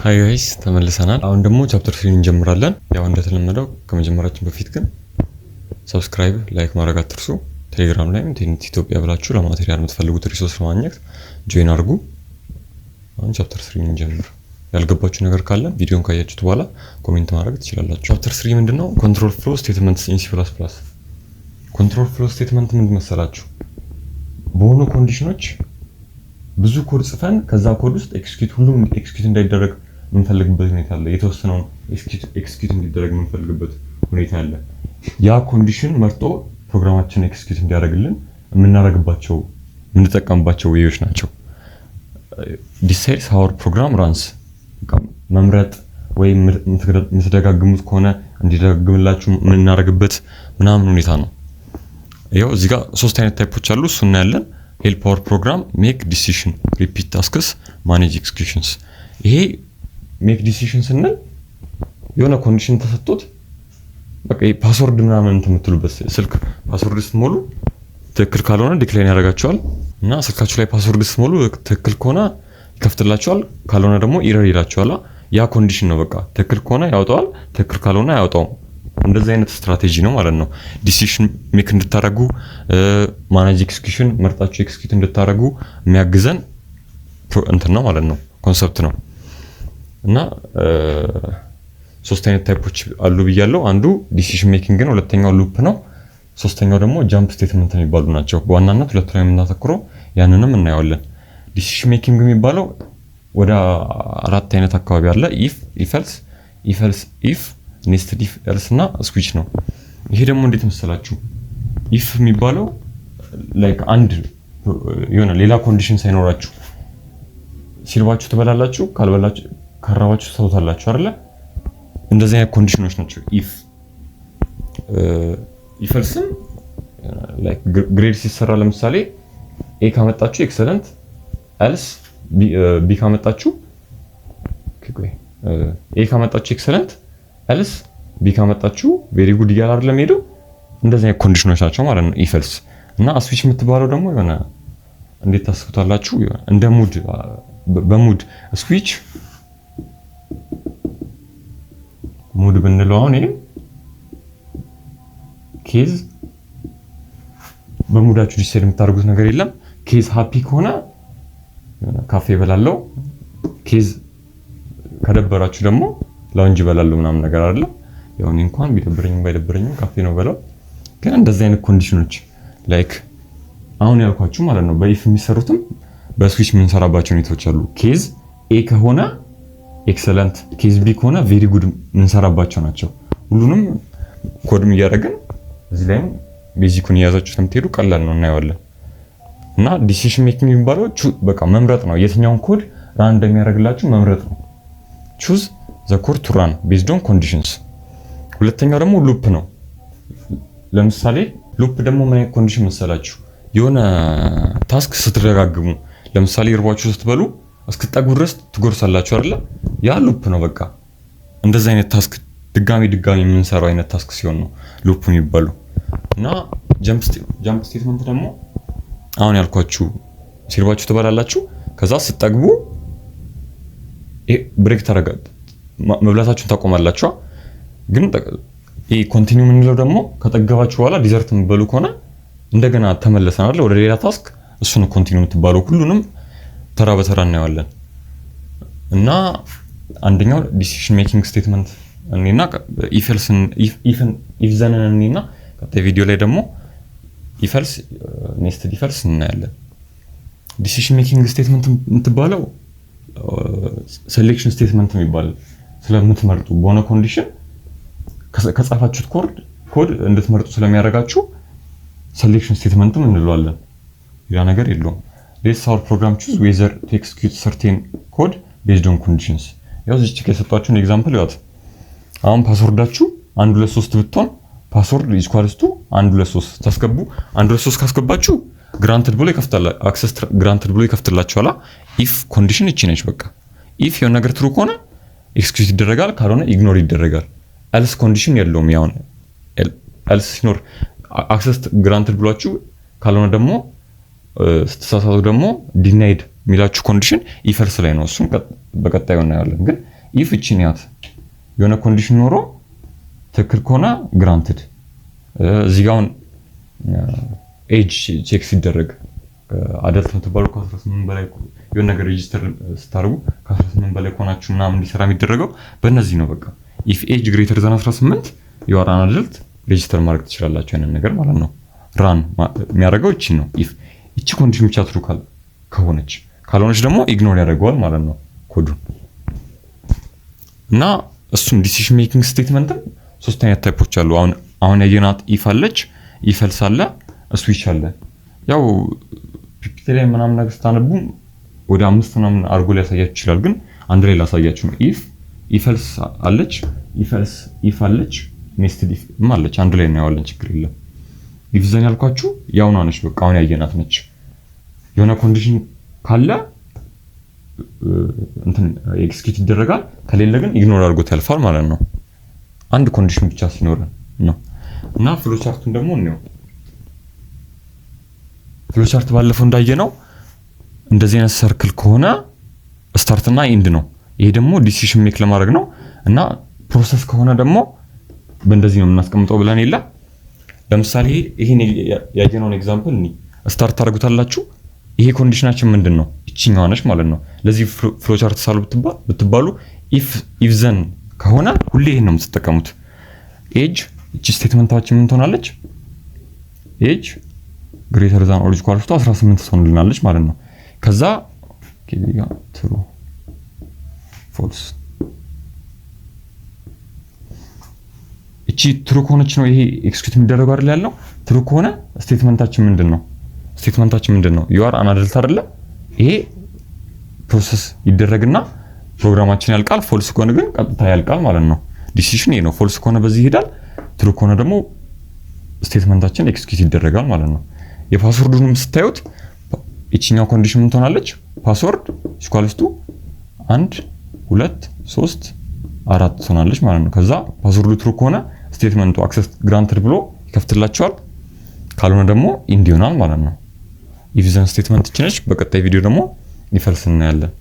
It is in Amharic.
ሃይ ጋይስ ተመልሰናል። አሁን ደግሞ ቻፕተር 3 እንጀምራለን። ያው እንደተለመደው ከመጀመራችን በፊት ግን ሰብስክራይብ፣ ላይክ ማድረግ አትርሱ። ቴሌግራም ላይ ቴንት ኢትዮጵያ ብላችሁ ለማቴሪያል የምትፈልጉት ሪሶርስ ለማግኘት ጆይን አድርጉ። አሁን ቻፕተር 3 እንጀምር። ያልገባችሁ ነገር ካለ ቪዲዮን ካያችሁት በኋላ ኮሜንት ማድረግ ትችላላችሁ። ቻፕተር 3 ምንድነው? ኮንትሮል ፍሎ ስቴትመንትስ ኢን C++። ኮንትሮል ፍሎ ስቴትመንት ምን መሰላችሁ? በሆኑ ኮንዲሽኖች ብዙ ኮድ ጽፈን ከዛ ኮድ ውስጥ ሁሉም ኤክስኪዩት እንዳይደረግ የምንፈልግበት ሁኔታ አለ። የተወሰነውን ኤክስኪዩት እንዲደረግ የምንፈልግበት ሁኔታ አለ። ያ ኮንዲሽን መርጦ ፕሮግራማችን ኤክስኪዩት እንዲያደርግልን የምንጠቀምባቸው ዌዮች ናቸው። ዲሳይድስ ሃው አወር ፕሮግራም ራንስ። መምረጥ ወይም የምትደጋግሙት ከሆነ እንዲደጋግምላችሁ የምናደርግበት ምናምን ሁኔታ ነው። ያው እዚህ ጋር 3 አይነት ታይፖች አሉ። እሱን እናያለን። ሄልፕ አወር ፕሮግራም፣ ሜክ ዲሲሽን፣ ሪፒት ታስክስ፣ ማኔጅ ኤክስኪዩሽንስ። ይሄ ሜክ ዲሲሽን ስንል የሆነ ኮንዲሽን ተሰጥቶት በቃ ፓስወርድ ምናምን የምትሉበት ስልክ ፓስወርድ ስትሞሉ ትክክል ካልሆነ ዲክላይን ያደርጋቸዋል እና ስልካችሁ ላይ ፓስወርድ ስትሞሉ ትክክል ከሆነ ይከፍትላቸዋል፣ ካልሆነ ደግሞ ኢረር ይላቸዋል። ያ ኮንዲሽን ነው። በቃ ትክክል ከሆነ ያወጣዋል፣ ትክክል ካልሆነ አያወጣውም። እንደዚህ አይነት ስትራቴጂ ነው ማለት ነው። ዲሲሽን ሜክ እንድታረጉ ማኔጅ ኤክስኪዩሽን መርጣችሁ ኤክስኪዩት እንድታረጉ የሚያግዘን እንትን ነው ማለት ነው፣ ኮንሰፕት ነው። እና 3 አይነት ታይፖች አሉ ብያለሁ። አንዱ ዲሲሽን ሜኪንግ ነው፣ ሁለተኛው ሉፕ ነው፣ ሶስተኛው ደግሞ ጃምፕ ስቴትመንት የሚባሉ ናቸው። በዋናነት ሁለቱ ላይ የምናተኩረው ያንንም እናየዋለን። ዲሲሽን ሜኪንግ የሚባለው ወደ 4 አይነት አካባቢ አለ። ኢፍ ኤልስ ኢፍ ኔስትድ ኢፍ ኤልስ እና ስዊች ነው። ይሄ ደግሞ እንዴት መሰላችሁ? ኢፍ የሚባለው ላይክ አንድ የሆነ ሌላ ኮንዲሽን ሳይኖራችሁ ሲርባችሁ ትበላላችሁ፣ ካራባችሁ ትተውታላችሁ አይደለ? እንደዚህ አይነት ኮንዲሽኖች ናቸው ኢፍ። ኢፍ ኤልስም ላይክ ግሬድ ሲሰራ ለምሳሌ ኤ ካመጣችሁ ኤክሰለንት፣ ኤልስ ቢ ካመጣችሁ ኤ ካመጣችሁ ኤክሰለንት፣ ኤልስ ቢ ካመጣችሁ ቬሪ ጉድ እያለ አይደለም ሄደው። እንደዚህ አይነት ኮንዲሽኖች ናቸው ማለት ነው ኢፍ ኤልስ። እና ስዊች የምትባለው ደግሞ የሆነ እንዴት ታስቡታላችሁ? እንደ ሙድ በሙድ ስዊች ሙድ ብንለው አሁን ይሄ ኬዝ በሙዳችሁ ዲሳይድ የምታደርጉት ነገር የለም። ኬዝ ሃፒ ከሆነ ካፌ በላለው፣ ኬዝ ከደበራችሁ ደግሞ ላውንጅ በላለው ምናምን ነገር አይደለ? ያው እኔ እንኳን ቢደብረኝም ባይደብረኝም ካፌ ነው በላው። ግን እንደዚህ አይነት ኮንዲሽኖች ላይክ አሁን ያልኳችሁ ማለት ነው በኢፍ የሚሰሩትም በስዊች የምንሰራባቸው ሁኔታዎች አሉ። ኬዝ ኤ ከሆነ ኤክሰለንት፣ ኬዝ ቢ ከሆነ ቬሪ ጉድ የምንሰራባቸው ናቸው። ሁሉንም ኮድም እያደረግን እዚህ ላይም ቤዚኩን እያያዛችሁ ስለምትሄዱ ቀላል ነው፣ እናየዋለን። እና ዲሲሽን ሜኪንግ የሚባለው በቃ መምረጥ ነው። የትኛውን ኮድ ራን እንደሚያደርግላችሁ መምረጥ ነው። ቹዝ ዘ ኮድ ቱ ራን ቤዝድ ኦን ኮንዲሽንስ። ሁለተኛው ደግሞ ሉፕ ነው። ለምሳሌ ሉፕ ደግሞ ምን አይነት ኮንዲሽን መሰላችሁ? የሆነ ታስክ ስትደጋግሙ፣ ለምሳሌ እርቧችሁ ስትበሉ እስክትጠጉ ድረስ ትጎርሳላችሁ አይደለ? ያ ሉፕ ነው። በቃ እንደዚህ አይነት ታስክ ድጋሚ የምንሰራው አይነት ታስክ ሲሆን ነው ሉፕ የሚባለው። እና ጃምፕ ስቴትመንት ደግሞ አሁን ያልኳችሁ ሲርባችሁ ትበላላችሁ፣ ከዛ ስትጠግቡ ብሬክ መብላታችሁን ታቆማላችሁ። ግን ይሄ ኮንቲኒው የምንለው ደግሞ ከጠገባችሁ በኋላ ዲዘርት የምትበሉ ከሆነ እንደገና ተመለሰን አይደል ወደ ሌላ ታስክ፣ እሱ ነው ኮንቲኒው የምትባለው። ሁሉንም ተራ በተራ እናየዋለን። እና አንደኛው ዲሲሽን ሜኪንግ ስቴትመንት እኔና ኢፍ ዘንን እኔና ቀጣይ ቪዲዮ ላይ ደግሞ ኢፍ ኤልስ ኔስትድ ኢፍ ኤልስ እናያለን። ዲሲሽን ሜኪንግ ስቴትመንት የምትባለው ሴሌክሽን ስቴትመንት የሚባል ስለምትመርጡ በሆነ ኮንዲሽን ከጻፋችሁት ኮድ እንድትመርጡ ስለሚያደርጋችሁ ሴሌክሽን ስቴትመንትም እንለዋለን። ያ ነገር የለውም። ሌትስ አወር ፕሮግራም ቹዝ ዌዘር ቱ ኤክስኪዩት ሰርቴን ኮድ ቤዝድ ኦን ኮንዲሽንስ። ያው እዚህ ቼክ የሰጣችሁን ኤግዛምፕል ያት አሁን ፓስወርዳችሁ 123 ብትሆን ፓስወርድ ኢኳልስ ቱ 123 ታስገቡ። 123 ካስገባችሁ ግራንትድ ብሎ ይከፍታል፣ አክሰስ ግራንትድ ብሎ ይከፍትላችኋል። ኢፍ ኮንዲሽን እቺ ነች በቃ። ኢፍ የሆነ ነገር ትሩ ከሆነ ኤክስኪዩት ይደረጋል፣ ካልሆነ ኢግኖር ይደረጋል። ኤልስ ኮንዲሽን የለውም። ያው ኤልስ ሲኖር አክሰስ ግራንትድ ብሏችሁ ካልሆነ ደግሞ ስትሳሳቱ ደግሞ ዲናይድ የሚላችሁ ኮንዲሽን ኢፍ ኤልስ ላይ ነው። እሱን በቀጣዩ እናያለን። ግን ኢፍ እቺን ያት የሆነ ኮንዲሽን ኖሮ ትክክል ከሆነ ግራንትድ እዚህ ጋር ኤጅ ቼክ ሲደረግ አዳልት የምትባሉ ከ18 በላይ የሆነ ነገር ሬጂስተር ስታደርጉ ከ18 በላይ ከሆናችሁ ምናምን እንዲሰራ የሚደረገው በእነዚህ ነው። በቃ ኢፍ ኤጅ ግሬተር ዘን 18 you are an adult ሬጂስተር ማድረግ ትችላላችሁ ያንን ነገር ማለት ነው። ራን የሚያደርገው እቺ ነው። ኢፍ እቺ ኮንዲሽን ብቻ ትሩ ከሆነች ካልሆነች ደግሞ ኢግኖር ያደርገዋል ማለት ነው ኮዱን። እና እሱም ዲሲዥን ሜኪንግ ስቴትመንት ሶስት አይነት ታይፖች አሉ። አሁን ያየናት ኢፍ አለች፣ ኢፍ ኤልስ አለ፣ ስዊች አለ። ያው ፒፒቲ ላይ ምናምን ነገር ስታነቡ ወደ 5 ምናምን አርጎ ሊያሳያችሁ ይችላል፣ ግን አንድ ላይ ላሳያችሁ ነው። ኢፍ ኤልስ አለች፣ ኢፍ ኤልስ ኢፍ አለች፣ ኔስትድ ኢፍ አለች። አንድ ላይ እናየዋለን፣ ችግር የለም። ኢፍ ዘን ያልኳችሁ ያው ነች፣ በቃ አሁን ያየናት ነች። የሆነ ኮንዲሽን ካለ እንትን ኤክስኪዩት ይደረጋል፣ ከሌለ ግን ኢግኖር አድርጎት ያልፋል ማለት ነው። አንድ ኮንዲሽን ብቻ ሲኖረን ነው። እና ፍሎ ቻርቱን ደግሞ እንየው። ፍሎ ቻርት ባለፈው እንዳየነው እንደዚህ አይነት ሰርክል ከሆነ ስታርት እና ኢንድ ነው። ይሄ ደግሞ ዲሲዥን ሜክ ለማድረግ ነው። እና ፕሮሰስ ከሆነ ደግሞ በእንደዚህ ነው የምናስቀምጠው ብለን የለ። ለምሳሌ ይሄን ያየነውን ኤግዛምፕል እኒ ስታርት ታደርጉታላችሁ። ይሄ ኮንዲሽናችን ምንድን ነው? እቺኛዋ ነች ማለት ነው። ለዚህ ፍሎ ቻርት ሳሉ ብትባሉ ኢፍ ዘን ከሆነ ሁሌ ይሄን ነው የምትጠቀሙት። ኤጅ እቺ ስቴትመንታችን ምን ትሆናለች? ኤጅ ግሬተር ዛን ኦር ኢኳል ቱ 18 ትሆንልናለች ማለት ነው። ከዛ ትሩ ፎልስ እቺ ትሩ ከሆነች ነው ይሄ ኤክስኪዩት የሚደረገው አይደል ያለው። ትሩ ከሆነ ስቴትመንታችን ምንድነው? you are an adult አይደለ? ይሄ ፕሮሰስ ይደረግና ፕሮግራማችን ያልቃል። ፎልስ ከሆነ ግን ቀጥታ ያልቃል ማለት ነው። ዲሲዥን ይሄ ነው። ፎልስ ከሆነ በዚህ ይሄዳል። ትሩ ከሆነ ደግሞ ስቴትመንታችን ኤክስኪዩት ይደረጋል ማለት ነው። የፓስወርዱንም ስታዩት እቺኛው ኮንዲሽን ምን ትሆናለች? ፓስወርድ ኢኳልስ ቱ 1 2 3 4 ትሆናለች ማለት ነው። ከዛ ፓስወርዱ ትሩ ከሆነ ስቴትመንቱ አክሰስ ግራንትድ ብሎ ይከፍትላችኋል። ካልሆነ ደግሞ ኢንድ ይሆናል ማለት ነው። ኢፍ ዘን ስቴትመንት ነች። በቀጣይ ቪዲዮ ደግሞ ኢፍ ኤልስ እናያለን።